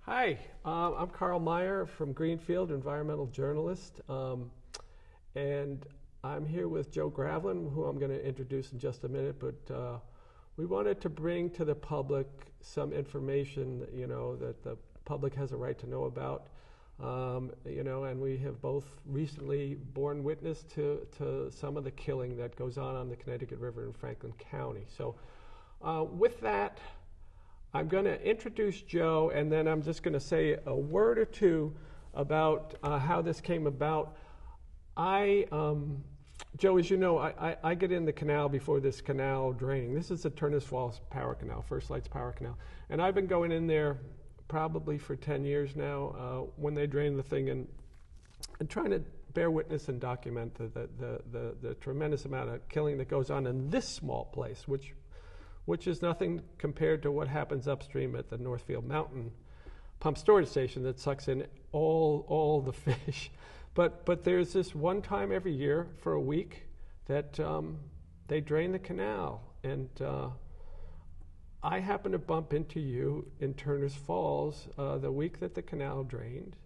Hi, I'm Karl Meyer from Greenfield, environmental journalist, and I'm here with Joe Graveline, who I'm going to introduce in just a minute, but we wanted to bring to the public some information that the public has a right to know about, and we have both recently borne witness to some of the killing that goes on the Connecticut River in Franklin County. So with that, I'm going to introduce Joe, and then I'm just going to say a word or two about how this came about. Joe, as you know, I get in the canal before this canal draining. This is the Turners Falls Power Canal, First Light's Power Canal. And I've been going in there probably for 10 years now when they drain the thing and trying to bear witness and document the tremendous amount of killing that goes on in this small place, which is nothing compared to what happens upstream at the Northfield Mountain pump storage station that sucks in all the fish. But there's this one time every year for a week that they drain the canal. And I happened to bump into you in Turners Falls the week that the canal drained.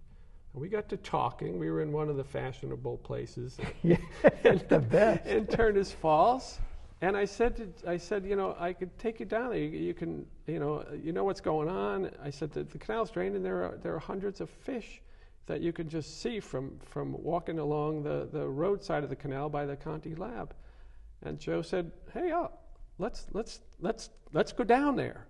And we got to talking. We were in one of the fashionable places the best. in Turners Falls. And I said, I could take you down there. You can, you know what's going on. I said that the canal's drained, and there are hundreds of fish that you can just see from walking along the roadside of the canal by the Conti lab. And Joe said, "Hey, let's go down there."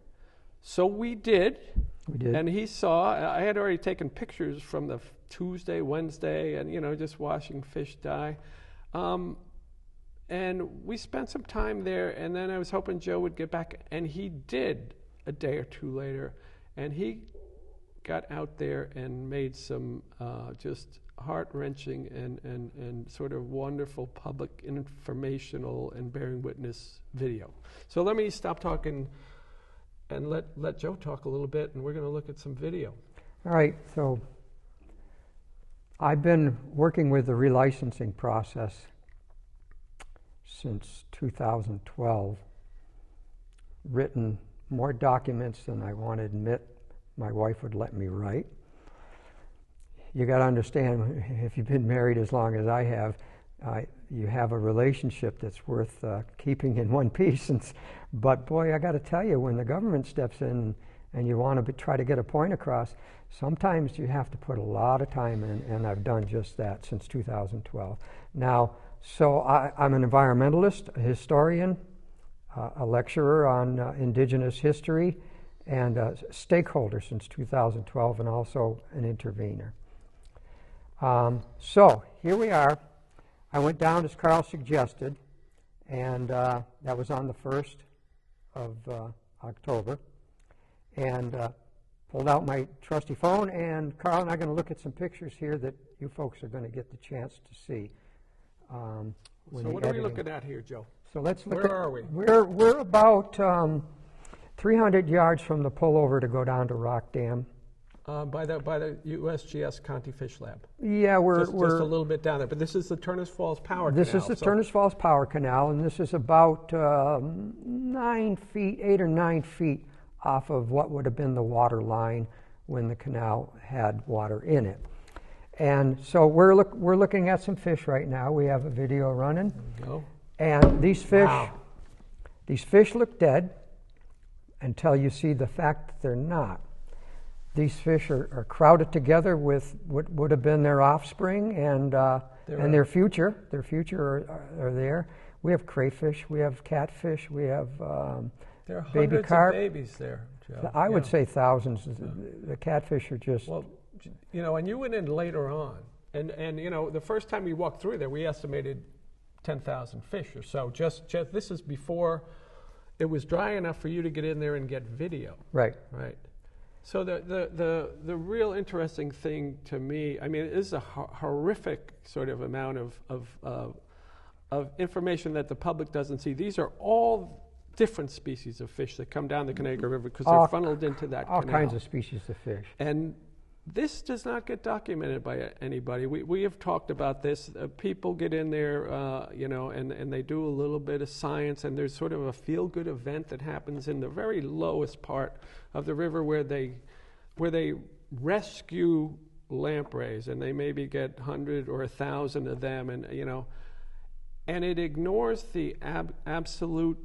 So we did. We did. And he saw. I had already taken pictures from the Tuesday, Wednesday, and just watching fish die. And we spent some time there, and then I was hoping Joe would get back, and he did a day or two later, and he got out there and made some just heart-wrenching and sort of wonderful public informational and bearing witness video. So let me stop talking and let Joe talk a little bit, and we're going to look at some video. All right, so I've been working with the relicensing process since 2012, written more documents than I want to admit my wife would let me write. You got to understand, if you've been married as long as I have, you have a relationship that's worth keeping in one piece. But boy, I got to tell you, when the government steps in and you want to try to get a point across, sometimes you have to put a lot of time in, and I've done just that since 2012. Now, so I'm an environmentalist, a historian, a lecturer on indigenous history, and a stakeholder since 2012, and also an intervener. So here we are. I went down as Karl suggested, and that was on the 1st of October, and pulled out my trusty phone, and Karl and I are going to look at some pictures here that you folks are going to get the chance to see. So what are we looking at here, Joe? So let's look. Where are we? We're about 300 yards from the pullover to go down to Rock Dam. By the USGS Conti Fish Lab. Yeah, we're just a little bit down there. But this is the Turners Falls Power Canal. This is the Turners Falls Power Canal, and this is about 9 feet, 8 or 9 feet off of what would have been the water line when the canal had water in it. And so we're looking at some fish right now. We have a video running. There we go. And these fish, wow. These fish look dead until you see the fact that they're not. These fish are crowded together with what would have been their offspring and their future. Their future are there. We have crayfish, we have catfish, we have there are baby hundreds carp. of babies there, Joe. I would say thousands. The catfish are just... Well, and you went in later on, and the first time we walked through there, we estimated 10,000 fish or so. Just this is before it was dry enough for you to get in there and get video. Right. Right. So the real interesting thing to me, I mean, it is a horrific sort of amount of information that the public doesn't see. These are all different species of fish that come down the Connecticut River because they're funneled into that canal. All kinds of species of fish. And this does not get documented by anybody. We have talked about this. People get in there, and they do a little bit of science, and there's sort of a feel-good event that happens in the very lowest part of the river where they rescue lampreys, and they maybe get 100 or 1,000 of them, and and it ignores the absolute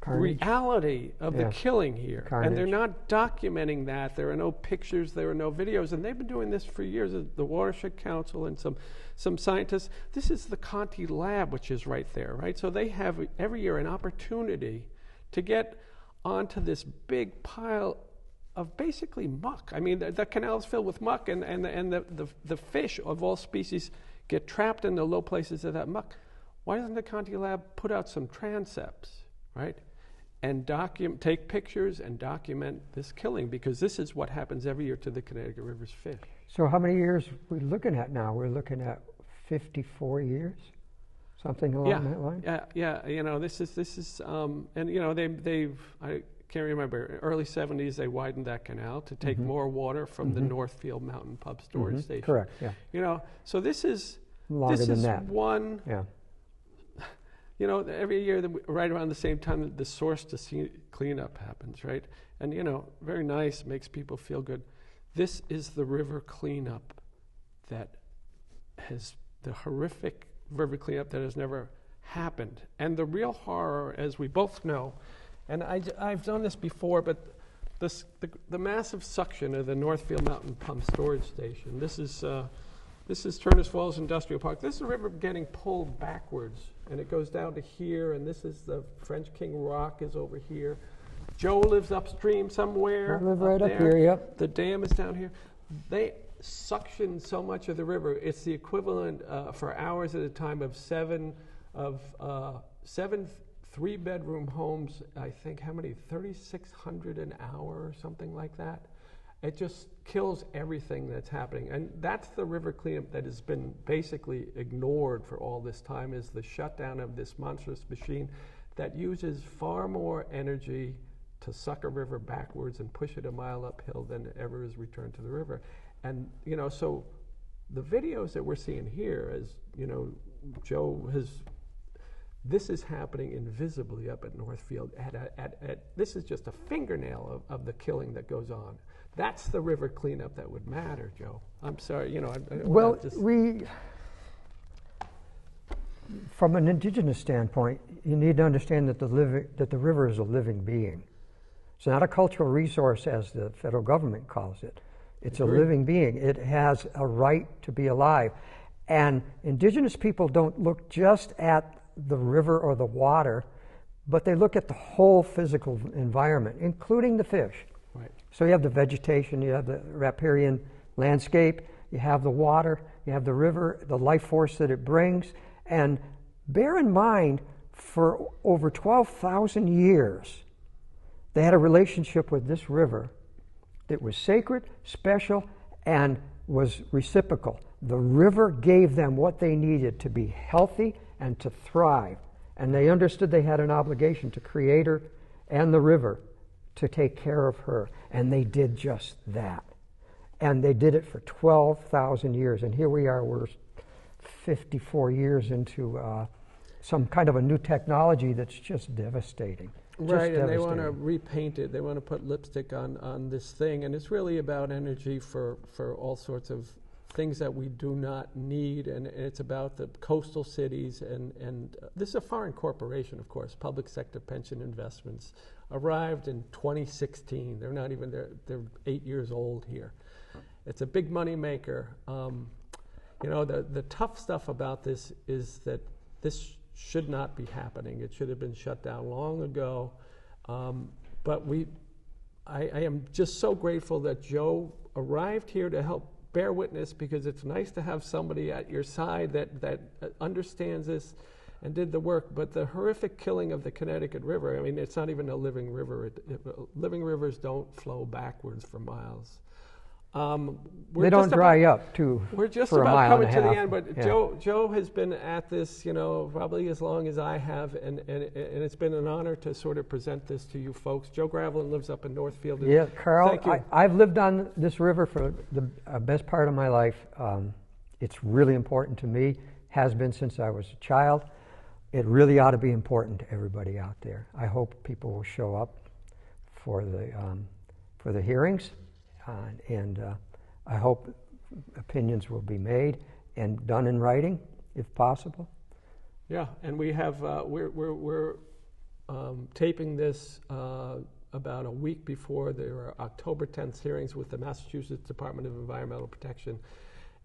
Carnage. reality of the Yeah. killing here. Carnage. And they're not documenting that. There are no pictures, there are no videos, and they've been doing this for years. The Watershed Council and some scientists. This is the Conti Lab, which is right there, right? So they have every year an opportunity to get onto this big pile of basically muck. I mean, the canal is filled with muck, and the fish of all species get trapped in the low places of that muck. Why doesn't the Conti Lab put out some transepts, right? And take pictures and document this killing, because this is what happens every year to the Connecticut River's fish. So how many years are we looking at now? We're looking at 54 years, something along that line? Yeah. This is, and they've, I can't remember, early 70s they widened that canal to take more water from the Northfield Mountain Pub storage station. Correct, yeah. So this is Longer than that. one. Yeah. Every year, right around the same time, the source to sea cleanup happens, right? And, very nice, makes people feel good. This is the river cleanup that has, the horrific river cleanup that has never happened. And the real horror, as we both know, and I've done this before, but the massive suction of the Northfield Mountain Pump Storage Station, this is Turners Falls Industrial Park. This is the river getting pulled backwards, and it goes down to here, and this is the French King Rock is over here. Joe lives upstream somewhere. I live right up there. here, yep. The dam is down here. They suction so much of the river, it's the equivalent for hours at a time of seven 3-bedroom homes, I think, how many, 3,600 an hour or something like that. It just kills everything that's happening. And that's the river cleanup that has been basically ignored for all this time, is the shutdown of this monstrous machine that uses far more energy to suck a river backwards and push it a mile uphill than ever is returned to the river. And, so the videos that we're seeing here, as, Joe has, this is happening invisibly up at Northfield. This is just a fingernail of the killing that goes on. That's the river cleanup that would matter, Joe. I'm sorry, Well, from an indigenous standpoint, you need to understand that the river is a living being. It's not a cultural resource as the federal government calls it. It's a living being. It has a right to be alive. And indigenous people don't look just at the river or the water, but they look at the whole physical environment, including the fish. Right. So you have the vegetation, you have the riparian landscape, you have the water, you have the river, the life force that it brings. And bear in mind, for over 12,000 years, they had a relationship with this river that was sacred, special, and was reciprocal. The river gave them what they needed to be healthy and to thrive. And they understood they had an obligation to Creator and the river to take care of her. And they did just that. And they did it for 12,000 years. And here we are, we're 54 years into some kind of a new technology that's just devastating. Right, and they want to repaint it. They want to put lipstick on this thing. And it's really about energy for all sorts of things that we do not need. And it's about the coastal cities. And this is a foreign corporation, of course. Public sector pension investments arrived in 2016. They're not even, they're 8 years old here. It's a big money maker. The tough stuff about this is that this should not be happening. It should have been shut down long ago. But I am just so grateful that Joe arrived here to help bear witness, because it's nice to have somebody at your side that understands this and did the work. But the horrific killing of the Connecticut River, I mean, it's not even a living river. Living rivers don't flow backwards for miles. They don't dry up, too. We're just for about a mile coming and a to half. the end, but Yeah. Joe has been at this, probably as long as I have, and it's been an honor to sort of present this to you folks. Joe Graveline lives up in Northfield. Yeah, Karl, Thank you. I've lived on this river for the best part of my life. It's really important to me, has been since I was a child. It really ought to be important to everybody out there. I hope people will show up for the hearings. And I hope opinions will be made and done in writing, if possible. Yeah, and we have we're taping this about a week before there are October 10th hearings with the Massachusetts Department of Environmental Protection.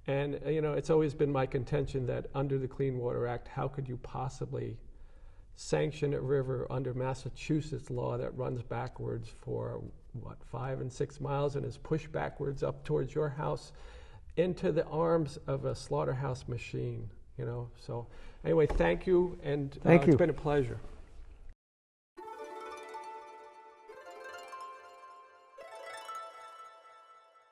And it's always been my contention that under the Clean Water Act, how could you possibly sanction a river under Massachusetts law that runs backwards for 5 and 6 miles and is pushed backwards up towards your house into the arms of a slaughterhouse machine, So anyway, thank you, and Thank you. It's been a pleasure.